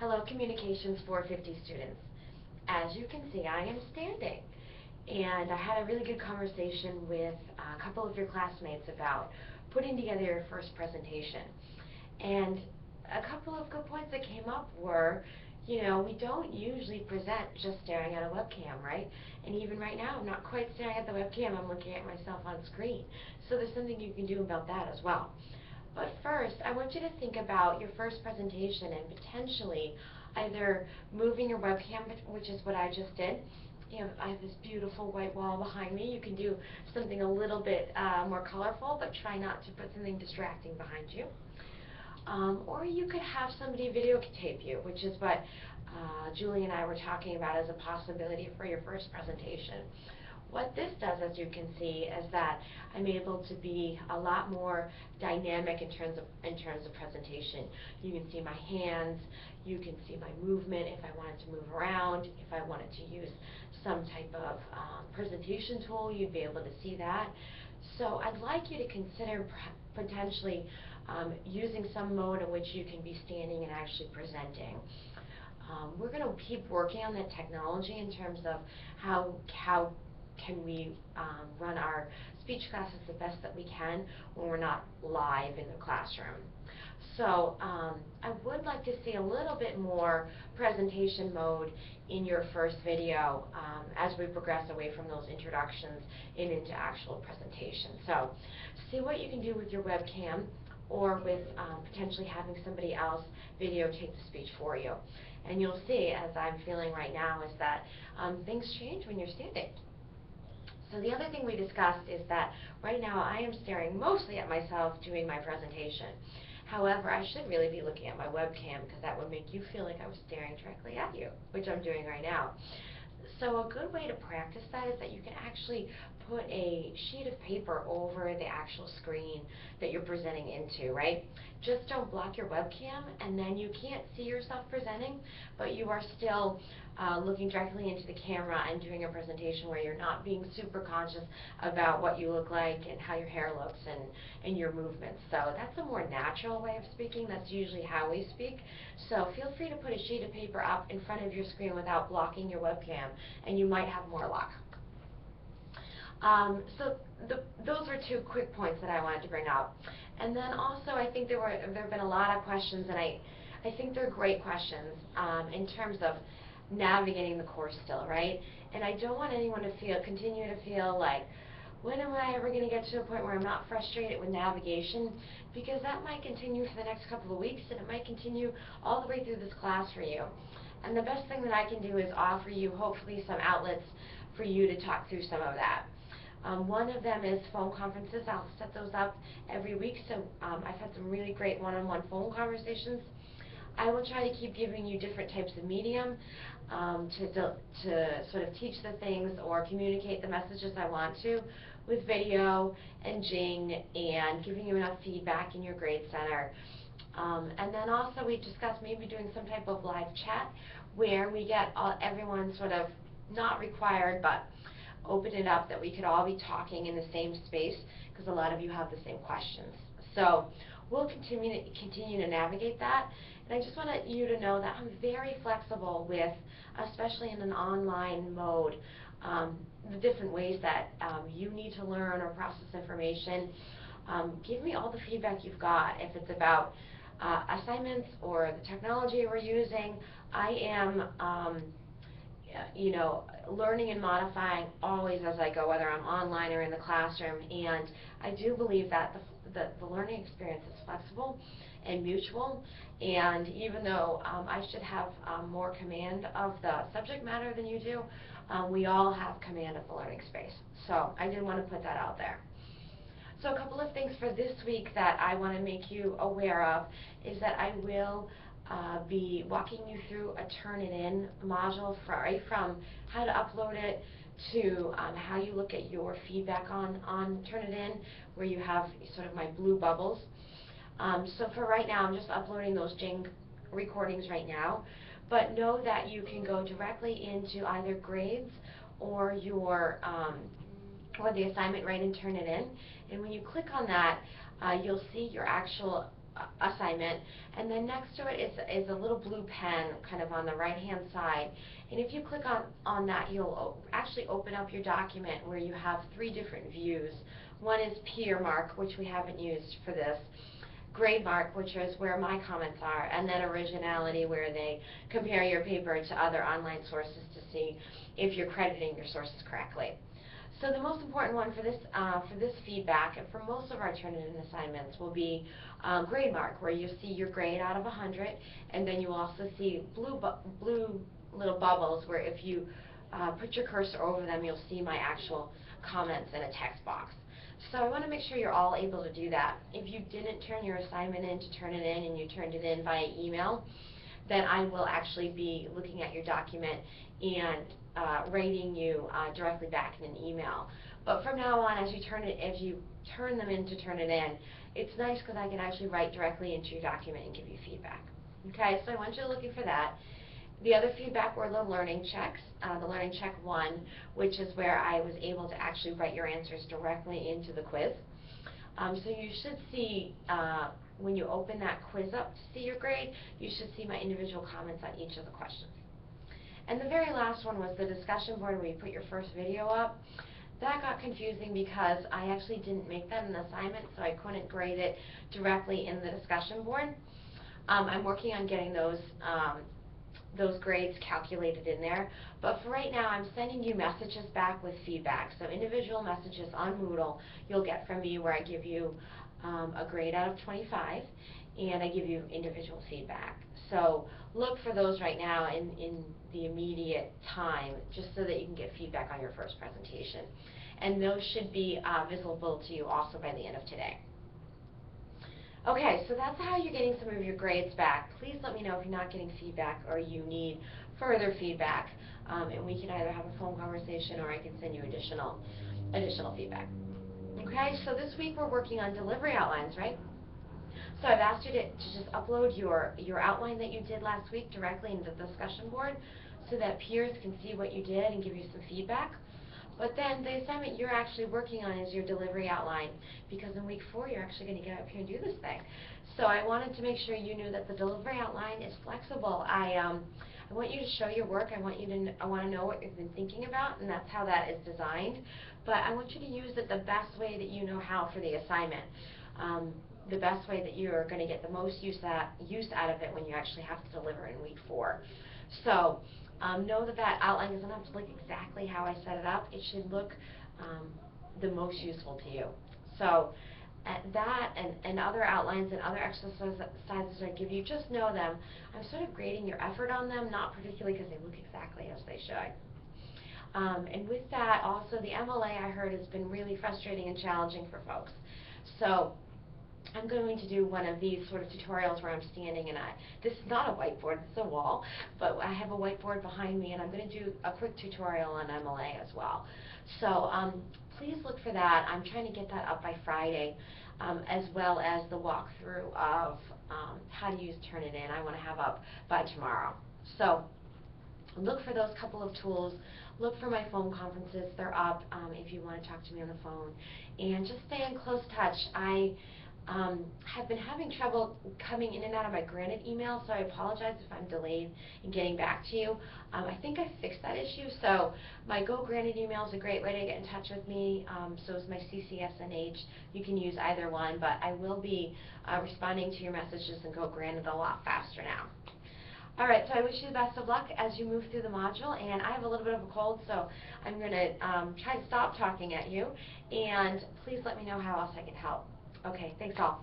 Hello, Communications 450 students. As you can see, I am standing. And I had a really good conversation with a couple of your classmates about putting together your first presentation. And a couple of good points that came up were, we don't usually present just staring at a webcam, right? And even right now, I'm not quite staring at the webcam, I'm looking at myself on screen. So there's something you can do about that as well. But first, I want you to think about your first presentation and potentially either moving your webcam, which is what I just did. I have this beautiful white wall behind me. You can do something a little bit more colorful, but try not to put something distracting behind you. Or you could have somebody videotape you, which is what Julie and I were talking about as a possibility for your first presentation. What this does, as you can see, is that I'm able to be a lot more dynamic in terms of presentation. You can see my hands, you can see my movement if I wanted to move around, if I wanted to use some type of presentation tool, you'd be able to see that. So I'd like you to consider potentially using some mode in which you can be standing and actually presenting. We're going to keep working on that technology in terms of how can we run our speech classes the best that we can when we're not live in the classroom. So I would like to see a little bit more presentation mode in your first video as we progress away from those introductions and into actual presentation. So see what you can do with your webcam or with potentially having somebody else videotape the speech for you. And you'll see, as I'm feeling right now, is that things change when you're standing. So the other thing we discussed is that right now I am staring mostly at myself doing my presentation. However, I should really be looking at my webcam because that would make you feel like I was staring directly at you, which I'm doing right now. So a good way to practice that is that you can actually put a sheet of paper over the actual screen that you're presenting into, right? Just don't block your webcam, and then you can't see yourself presenting, but you are still looking directly into the camera and doing a presentation where you're not being super conscious about what you look like and how your hair looks and your movements. So that's a more natural way of speaking. That's usually how we speak. So feel free to put a sheet of paper up in front of your screen without blocking your webcam, and you might have more luck. Those were two quick points that I wanted to bring up. And then also I think there have been a lot of questions, and I think they're great questions in terms of navigating the course still, right? And I don't want anyone to continue to feel like, when am I ever going to get to a point where I'm not frustrated with navigation? Because that might continue for the next couple of weeks, and it might continue all the way through this class for you. And the best thing that I can do is offer you hopefully some outlets for you to talk through some of that. One of them is phone conferences. I'll set those up every week, so I've had some really great one-on-one phone conversations. I will try to keep giving you different types of medium to sort of teach the things or communicate the messages I want to with video and Jing and giving you enough feedback in your grade center. And then also we discussed maybe doing some type of live chat where we get everyone sort of not required, but open it up that we could all be talking in the same space because a lot of you have the same questions. So we'll continue to navigate that. And I just want you to know that I'm very flexible with, especially in an online mode, the different ways that you need to learn or process information. Give me all the feedback you've got. If it's about assignments or the technology we're using, I am learning and modifying always as I go, whether I'm online or in the classroom. And I do believe that the learning experience is flexible and mutual. And even though I should have more command of the subject matter than you do, we all have command of the learning space. So I did want to put that out there. So a couple of things for this week that I want to make you aware of is that I will be walking you through a Turnitin module right from how to upload it to how you look at your feedback on Turnitin, where you have sort of my blue bubbles. So for right now, I'm just uploading those Jing recordings right now, but know that you can go directly into either grades or your or the assignment right and Turnitin. And when you click on that, you'll see your actual assignment, and then next to it is a little blue pen kind of on the right hand side, and if you click on that, you'll actually open up your document where you have 3 different views. One is peer mark, which we haven't used for this, grade mark, which is where my comments are, and then originality, where they compare your paper to other online sources to see if you're crediting your sources correctly. So the most important one for this feedback, and for most of our Turnitin assignments, will be grade mark, where you see your grade out of 100, and then you also see blue little bubbles, where if you put your cursor over them, you'll see my actual comments in a text box. So I want to make sure you're all able to do that. If you didn't turn your assignment in to turn it in, and you turned it in via email, then I will actually be looking at your document and rating you directly back in an email. But from now on, as you turn them in to turn it in, it's nice because I can actually write directly into your document and give you feedback. Okay, so I want you looking for that. The other feedback were the learning checks, the learning check 1, which is where I was able to actually write your answers directly into the quiz. So you should see, when you open that quiz up to see your grade, you should see my individual comments on each of the questions. And the very last one was the discussion board where you put your first video up. That got confusing because I actually didn't make that an assignment, so I couldn't grade it directly in the discussion board. I'm working on getting those grades calculated in there, but for right now I'm sending you messages back with feedback. So individual messages on Moodle you'll get from me, where I give you a grade out of 25, and I give you individual feedback. So look for those right now in the immediate time, just so that you can get feedback on your first presentation. And those should be visible to you also by the end of today. Okay, so that's how you're getting some of your grades back. Please let me know if you're not getting feedback or you need further feedback, and we can either have a phone conversation or I can send you additional feedback. Okay, so this week we're working on delivery outlines, right? So I've asked you to just upload your outline that you did last week directly into the discussion board so that peers can see what you did and give you some feedback. But then the assignment you're actually working on is your delivery outline, because in week 4 you're actually going to get up here and do this thing. So I wanted to make sure you knew that the delivery outline is flexible. I want you to show your work. I want to know what you've been thinking about, and that's how that is designed. But I want you to use it the best way that you know how for the assignment. The best way that you're going to get the most use out of it when you actually have to deliver in week 4. So know that outline doesn't have to look exactly how I set it up. It should look the most useful to you. So that and other outlines and other exercises I give you, just know them. I'm sort of grading your effort on them, not particularly because they look exactly as they should. And with that, also the MLA, I heard, has been really frustrating and challenging for folks. So I'm going to do one of these sort of tutorials where I'm standing, and this is not a whiteboard, it's a wall, but I have a whiteboard behind me, and I'm going to do a quick tutorial on MLA as well. So please look for that. I'm trying to get that up by Friday, as well as the walkthrough of how to use Turnitin I want to have up by tomorrow. So look for those couple of tools. Look for my phone conferences. They're up if you want to talk to me on the phone. And just stay in close touch. I have been having trouble coming in and out of my Granite email, so I apologize if I'm delayed in getting back to you. I think I fixed that issue, so my Go Granite email is a great way to get in touch with me. So is my CCSNH. You can use either one, but I will be responding to your messages in Go Granite a lot faster now. All right, so I wish you the best of luck as you move through the module, and I have a little bit of a cold, so I'm going to try to stop talking at you, and please let me know how else I can help. Okay, thanks all.